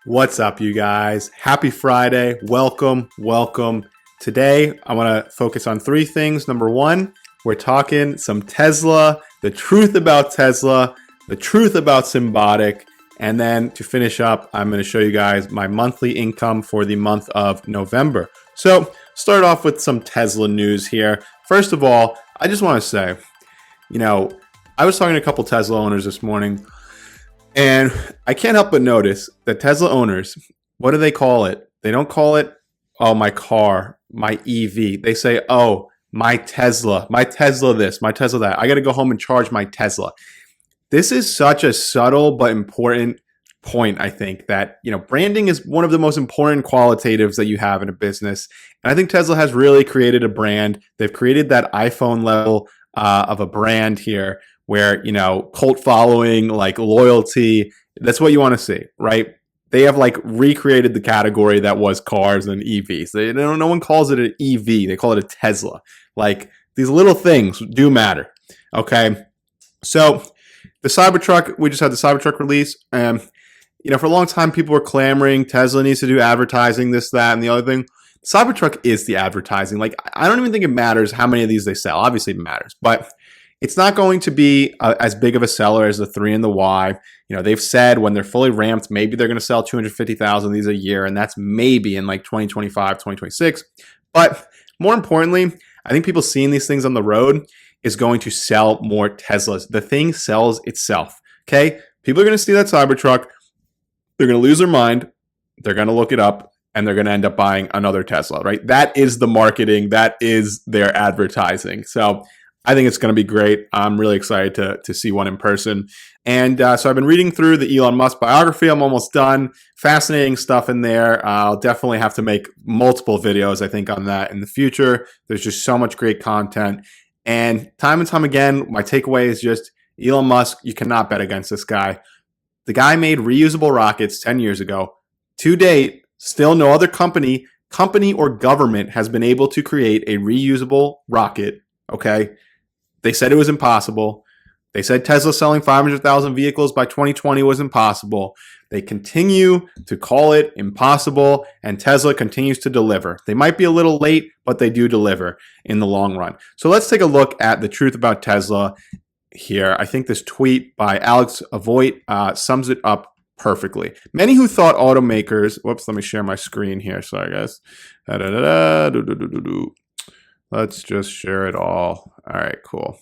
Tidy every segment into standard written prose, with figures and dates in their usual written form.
What's up, you guys? Happy Friday. Welcome. Today, I want to focus on three things. Number one, we're talking some Tesla, the truth about Tesla, the truth about Symbotic, and then to finish up, I'm going to show you guys my monthly income for the month of November. So, start off with some Tesla news here. First of all, I just want to say, I was talking to a couple Tesla owners this morning, and I can't help but notice that Tesla owners, what do they call it? They don't call it, oh, my car, my EV. They say, oh, my Tesla this, my Tesla that. I got to go home and charge my Tesla. This is such a subtle but important point, I think, that, branding is one of the most important qualitatives that you have in a business. And I think Tesla has really created a brand. They've created that iPhone level of a brand here, where, cult following, like loyalty, that's what you want to see, right? They have recreated the category that was cars and EVs. No one calls it an EV. They call it a Tesla. Like, these little things do matter, okay? So the Cybertruck, we just had the Cybertruck release. For a long time, people were clamoring, Tesla needs to do advertising, this, that, and the other thing. Cybertruck is the advertising. I don't even think it matters how many of these they sell. Obviously it matters, but it's not going to be as big of a seller as the 3 and the Y. They've said when they're fully ramped, maybe they're going to sell 250,000 of these a year, and that's maybe in 2025, 2026. But more importantly, I think people seeing these things on the road is going to sell more Teslas. The thing sells itself, okay? People are going to see that Cybertruck. They're going to lose their mind. They're going to look it up, and they're going to end up buying another Tesla, right? That is the marketing. That is their advertising. So I think it's going to be great. I'm really excited to see one in person. And so I've been reading through the Elon Musk biography. I'm almost done. Fascinating stuff in there. I'll definitely have to make multiple videos, I think, on that in the future. There's just so much great content. And time again, my takeaway is just Elon Musk, you cannot bet against this guy. The guy made reusable rockets 10 years ago. To date, still no other company or government has been able to create a reusable rocket, okay? They said it was impossible. They said Tesla selling 500,000 vehicles by 2020 was impossible. They continue to call it impossible, and Tesla continues to deliver. They might be a little late, but they do deliver in the long run. So let's take a look at the truth about Tesla here. I think this tweet by Alex Avoit sums it up perfectly. Many who thought automakers, whoops, let me share my screen here. Sorry, guys. Let's just share it all. All right, cool.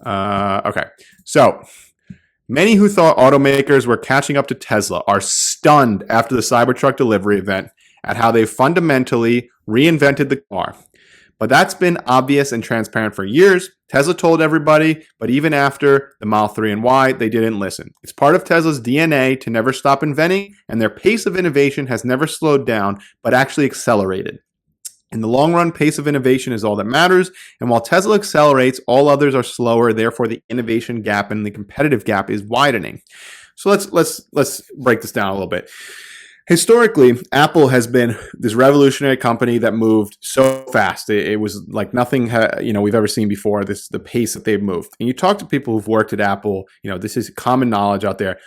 Okay, so many who thought automakers were catching up to Tesla are stunned after the Cybertruck delivery event at how they fundamentally reinvented the car. But that's been obvious and transparent for years. Tesla told everybody, but even after the Model 3 and Y, they didn't listen. It's part of Tesla's DNA to never stop inventing, and their pace of innovation has never slowed down, but actually accelerated. In the long run, pace of innovation is all that matters, and while Tesla accelerates, all others are slower. Therefore, the innovation gap and the competitive gap is widening. So let's break this down a little bit. Historically, Apple has been this revolutionary company that moved so fast. It was like nothing we've ever seen before. The pace that they've moved. And you talk to people who've worked at Apple. This is common knowledge out there.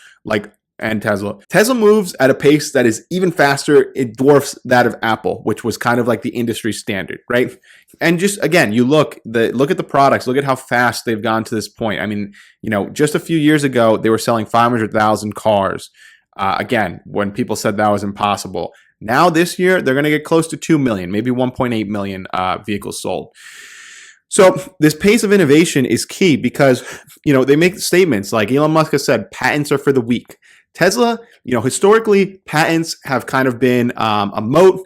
And Tesla. Tesla moves at a pace that is even faster. It dwarfs that of Apple, which was kind of like the industry standard, right? And just again, you look at the products, look at how fast they've gone to this point. I mean, just a few years ago, they were selling 500,000 cars. Again, when people said that was impossible. Now this year, they're going to get close to 2 million, maybe 1.8 million vehicles sold. So this pace of innovation is key because, they make statements like Elon Musk has said, patents are for the weak. Tesla, historically, patents have kind of been a moat.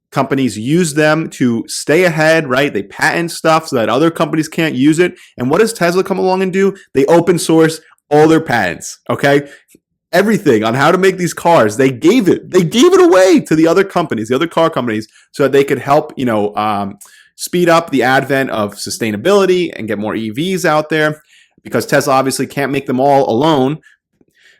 Companies use them to stay ahead, right? They patent stuff so that other companies can't use it. And what does Tesla come along and do? They open source all their patents, okay? Everything on how to make these cars, they gave it away to the other companies, the other car companies, so that they could help, speed up the advent of sustainability and get more EVs out there, because Tesla obviously can't make them all alone.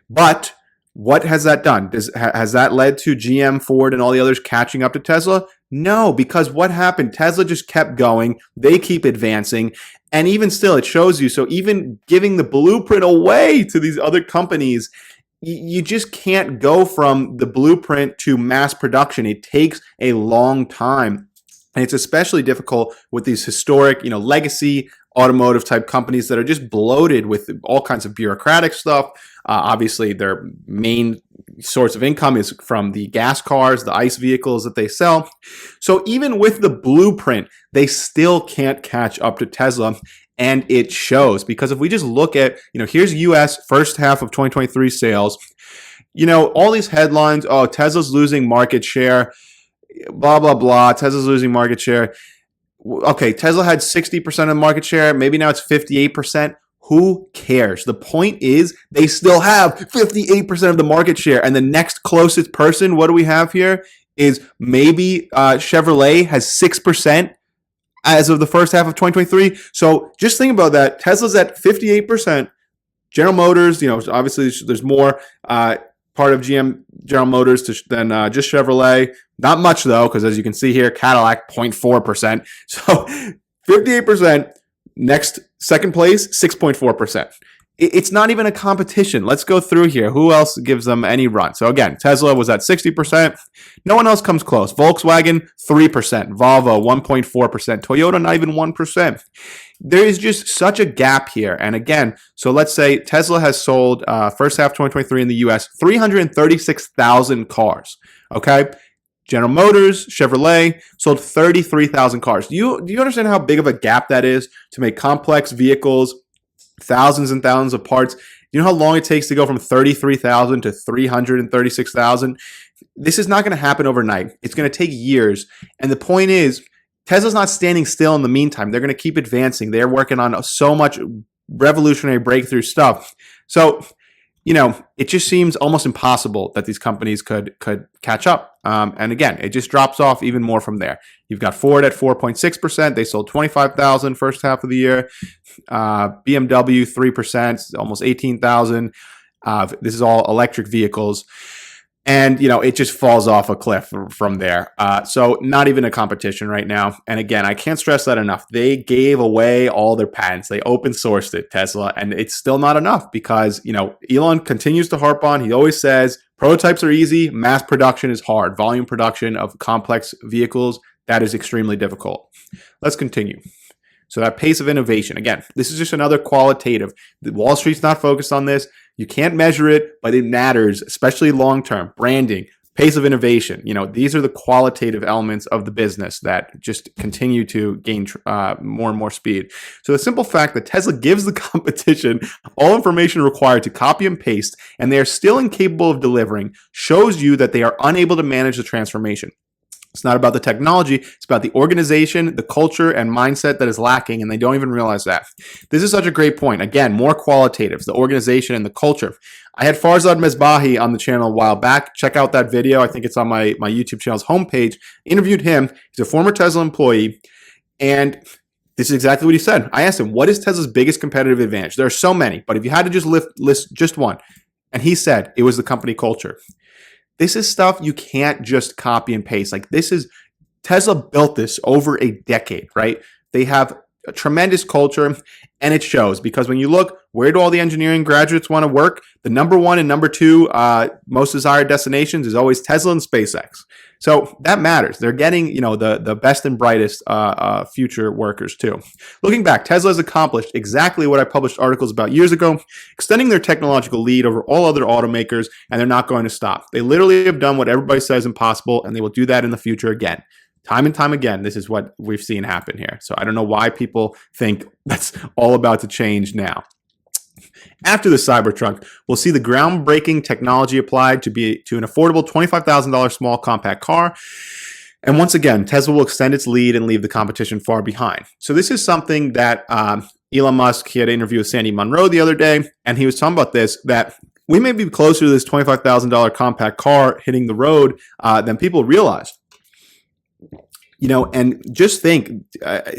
But what has that done? Has that led to GM, Ford, and all the others catching up to Tesla? No, because what happened? Tesla just kept going. They keep advancing. And even still, it shows you. So even giving the blueprint away to these other companies, you just can't go from the blueprint to mass production. It takes a long time. And it's especially difficult with these historic, legacy automotive type companies that are just bloated with all kinds of bureaucratic stuff. Obviously, their main source of income is from the gas cars, the ICE vehicles that they sell. So even with the blueprint, they still can't catch up to Tesla. And it shows, because if we just look at, here's US first half of 2023 sales, all these headlines, oh, Tesla's losing market share, blah, blah, blah, Tesla's losing market share. Okay, Tesla had 60% of the market share. Maybe now it's 58%. Who cares? The point is they still have 58% of the market share. And the next closest person, what do we have here, is maybe Chevrolet has 6% as of the first half of 2023. So just think about that. Tesla's at 58%. General Motors, obviously there's more part of GM General Motors than just Chevrolet. Not much though, because as you can see here, Cadillac 0.4%. So 58%. Next, second place, 6.4%. It's not even a competition. Let's go through here. Who else gives them any run? So again, Tesla was at 60%. No one else comes close. Volkswagen, 3%. Volvo, 1.4%. Toyota, not even 1%. There is just such a gap here. And again, so let's say Tesla has sold first half 2023 in the US, 336,000 cars. Okay. General Motors, Chevrolet sold 33,000 cars. Do you understand how big of a gap that is to make complex vehicles, thousands and thousands of parts? You know how long it takes to go from 33,000 to 336,000? This is not going to happen overnight. It's going to take years. And the point is, Tesla's not standing still in the meantime. They're going to keep advancing. They're working on so much revolutionary breakthrough stuff. So, it just seems almost impossible that these companies could catch up. And again, it just drops off even more from there. You've got Ford at 4.6%. They sold 25,000 first half of the year. BMW 3%, almost 18,000. This is all electric vehicles. And, it just falls off a cliff from there. So not even a competition right now. And again, I can't stress that enough. They gave away all their patents. They open sourced it, Tesla, and it's still not enough because, Elon continues to harp on. He always says prototypes are easy. Mass production is hard. Volume production of complex vehicles, that is extremely difficult. Let's continue. So that pace of innovation, again, this is just another qualitative. Wall Street's not focused on this. You can't measure it, but it matters, especially long-term. Branding, pace of innovation. These are the qualitative elements of the business that just continue to gain more and more speed. So the simple fact that Tesla gives the competition all information required to copy and paste, and they are still incapable of delivering, shows you that they are unable to manage the transformation. It's not about the technology. It's about the organization, the culture, and mindset that is lacking, and they don't even realize that. This is such a great point. Again, more qualitatives, the organization and the culture. I had Farzad Mesbahi on the channel a while back. Check out that video. I think it's on my YouTube channel's homepage. Interviewed him. He's a former Tesla employee, and this is exactly what he said. I asked him, what is Tesla's biggest competitive advantage? There are so many, but if you had to just list just one, and he said it was the company culture. This is stuff you can't just copy and paste. Tesla built this over a decade, right? They have a tremendous culture, and it shows because when you look, where do all the engineering graduates want to work? The number one and number two most desired destinations is always Tesla and SpaceX. So that matters. They're getting, the best and brightest future workers too. Looking back, Tesla has accomplished exactly what I published articles about years ago, extending their technological lead over all other automakers, and they're not going to stop. They literally have done what everybody says is impossible, and they will do that in the future again. Time and time again, this is what we've seen happen here. So I don't know why people think that's all about to change now. After the Cybertruck, we'll see the groundbreaking technology applied to an affordable $25,000 small compact car. And once again, Tesla will extend its lead and leave the competition far behind. So this is something that Elon Musk, he had an interview with Sandy Munro the other day, and he was talking about this, that we may be closer to this $25,000 compact car hitting the road than people realize. And just think,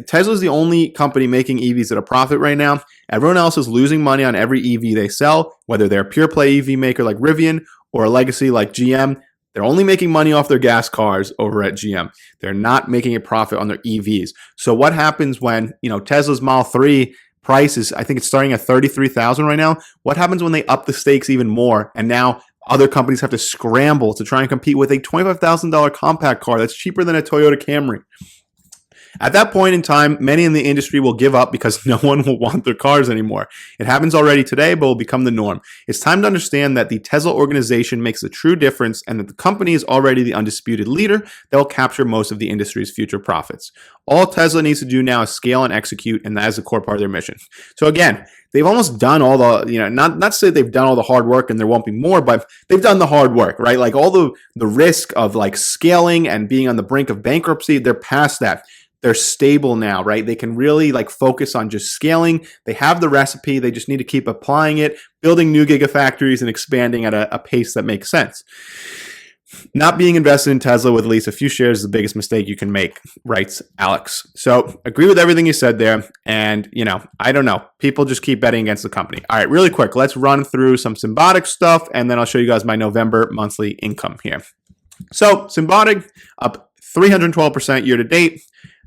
Tesla's the only company making EVs at a profit right now. Everyone else is losing money on every EV they sell, whether they're a pure play EV maker like Rivian or a legacy like GM. They're only making money off their gas cars over at GM. They're not making a profit on their EVs. So what happens when, Tesla's Model 3 price is, I think it's starting at 33,000 right now. What happens when they up the stakes even more? And now other companies have to scramble to try and compete with a $25,000 compact car that's cheaper than a Toyota Camry. At that point in time, many in the industry will give up because no one will want their cars anymore. It happens already today, but will become the norm. It's time to understand that the Tesla organization makes a true difference and that the company is already the undisputed leader that will capture most of the industry's future profits. All Tesla needs to do now is scale and execute, and that is the core part of their mission. So again, they've almost done all the, not to say they've done all the hard work and there won't be more, but they've done the hard work, right? Like all the risk of like scaling and being on the brink of bankruptcy, they're past that. They're stable now, right? They can really like focus on just scaling. They have the recipe. They just need to keep applying it, building new gigafactories and expanding at a pace that makes sense. Not being invested in Tesla with at least a few shares is the biggest mistake you can make, writes Alex. So agree with everything you said there. And, I don't know. People just keep betting against the company. All right, really quick. Let's run through some Symbotic stuff, and then I'll show you guys my November monthly income here. So Symbotic up 312% year to date.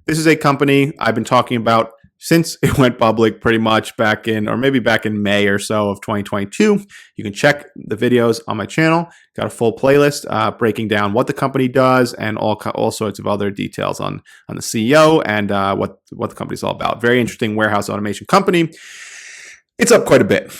This is a company I've been talking about since it went public pretty much back in May or so of 2022. You can check the videos on my channel. Got a full playlist breaking down what the company does and all sorts of other details on the CEO and what the company's all about. Very interesting warehouse automation company. It's up quite a bit.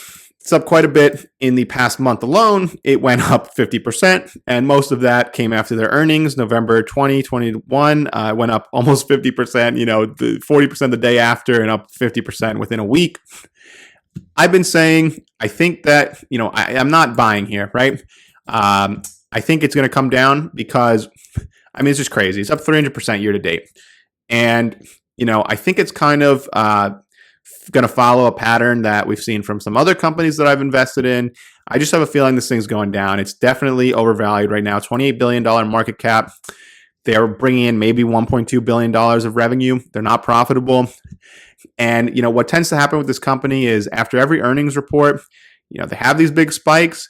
It's up quite a bit. In the past month alone, it went up 50%, and most of that came after their earnings. November 2021 went up almost 50%, 40% the day after and up 50% within a week. I've been saying, I think that, I'm not buying here, right? I think it's going to come down because, it's just crazy. It's up 300% year to date. And, I think it's kind of going to follow a pattern that we've seen from some other companies that I've invested in. I just have a feeling this thing's going down. It's definitely overvalued right now. $28 billion market cap. They're bringing in maybe $1.2 billion of revenue. They're not profitable. And, what tends to happen with this company is after every earnings report, they have these big spikes,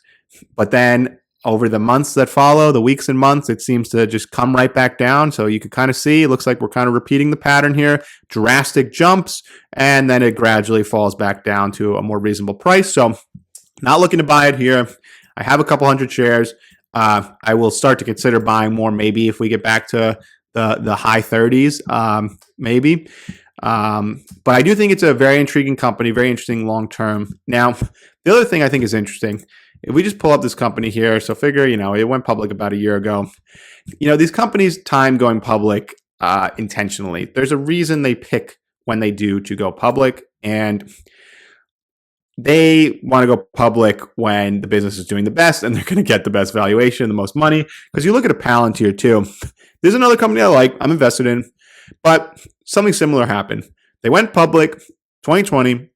but then over the months that follow, the weeks and months, it seems to just come right back down. So you can kind of see, it looks like we're kind of repeating the pattern here. Drastic jumps, and then it gradually falls back down to a more reasonable price. So not looking to buy it here. I have a couple hundred shares. I will start to consider buying more maybe if we get back to the high 30s, maybe. But I do think it's a very intriguing company, very interesting long-term. Now, the other thing I think is interesting, if we just pull up this company here, so figure, it went public about a year ago. These companies time going public intentionally. There's a reason they pick when they do to go public, and they want to go public when the business is doing the best and they're going to get the best valuation, the most money. Because you look at a Palantir too. There's another company I like, I'm invested in, but something similar happened. They went public 2020.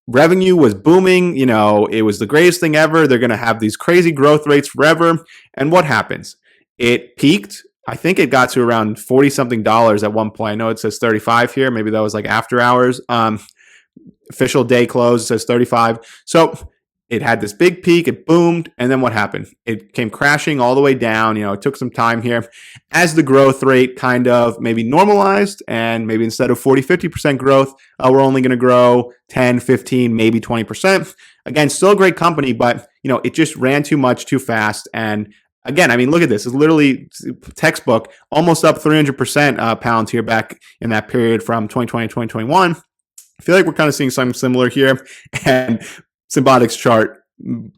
Revenue was booming. It was the greatest thing ever. They're going to have these crazy growth rates forever. And what happens? It peaked. I think it got to around $40-something at one point. I know it says 35 here. Maybe that was like after hours. Official day close says 35. So it had this big peak. It boomed. And then what happened? It came crashing all the way down. It took some time here as the growth rate kind of maybe normalized, and maybe instead of 40-50% growth, we're only going to grow 10, 15, maybe 20%. Again, still a great company, but it just ran too much too fast. And again, look at this. It's literally textbook, almost up 300% Palantir back in that period from 2020 to 2021. I feel like we're kind of seeing something similar here, and Symbotic's chart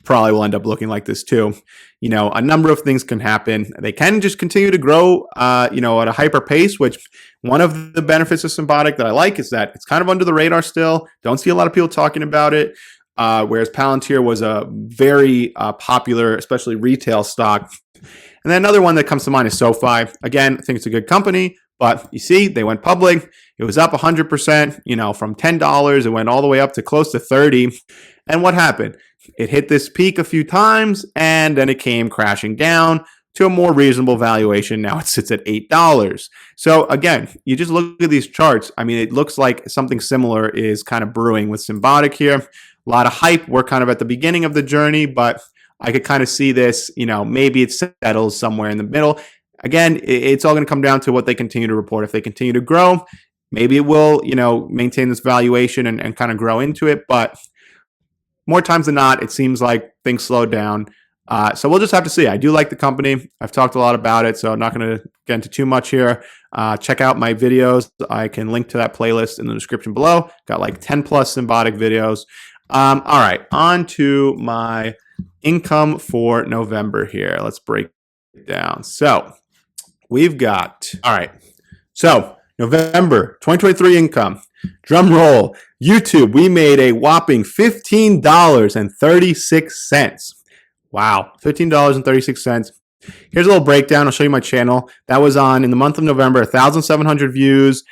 probably will end up looking like this too. A number of things can happen. They can just continue to grow, at a hyper pace, which one of the benefits of Symbotic that I like is that it's kind of under the radar still. Don't see a lot of people talking about it. Whereas Palantir was a very popular, especially retail stock. And then another one that comes to mind is SoFi. Again, I think it's a good company, but you see, they went public. It was up 100%, from $10. It went all the way up to close to 30. And what happened? It hit this peak a few times, and then it came crashing down to a more reasonable valuation. Now it sits at $8. So again, you just look at these charts. It looks like something similar is kind of brewing with Symbotic here. A lot of hype. We're kind of at the beginning of the journey, but I could kind of see this, maybe it settles somewhere in the middle. Again, it's all going to come down to what they continue to report. If they continue to grow, Maybe it will, maintain this valuation and kind of grow into it. But more times than not, it seems like things slow down. So we'll just have to see. I do like the company. I've talked a lot about it, so I'm not going to get into too much here. Check out my videos. I can link to that playlist in the description below. Got like 10 plus Symbotic videos. All right, on to my income for November here. Let's break it down. So we've got, all right, so November 2023 income. Drum roll. YouTube, we made a whopping $15.36. Wow, $15.36. Here's a little breakdown. I'll show you my channel. That was on, in the month of November, 1,700 views,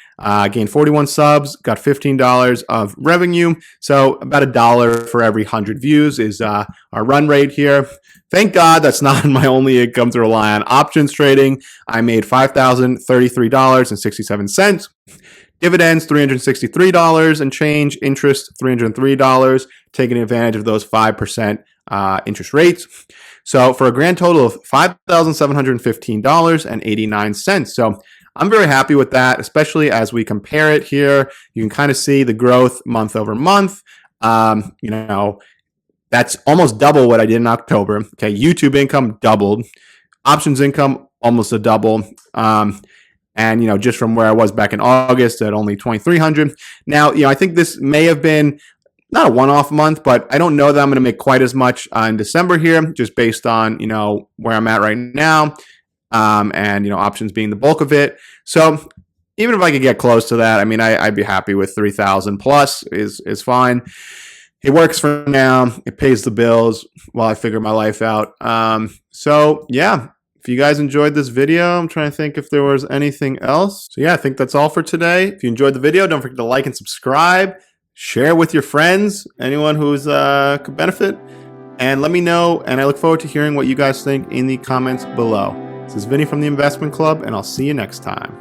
gained 41 subs, got $15 of revenue. So about $1 for every 100 views is our run rate here. Thank God that's not my only income to rely on. Options trading, I made $5,033.67. Dividends, $363 and change. Interest, $303, taking advantage of those 5% interest rates. So for a grand total of $5,715.89. So I'm very happy with that, especially as we compare it here. You can kind of see the growth month over month. That's almost double what I did in October. Okay, YouTube income doubled. Options income almost a double. And, just from where I was back in August at only 2,300. Now, I think this may have been not a one-off month, but I don't know that I'm going to make quite as much in December here, just based on, where I'm at right now. And, options being the bulk of it. So even if I could get close to that, I'd be happy with 3,000 plus is fine. It works for now. It pays the bills while I figure my life out. So yeah. If you guys enjoyed this video, I'm trying to think if there was anything else. So yeah, I think that's all for today. If you enjoyed the video, don't forget to like and subscribe. Share with your friends, anyone who's could benefit. And let me know, and I look forward to hearing what you guys think in the comments below. This is Vinny from the Investment Club, and I'll see you next time.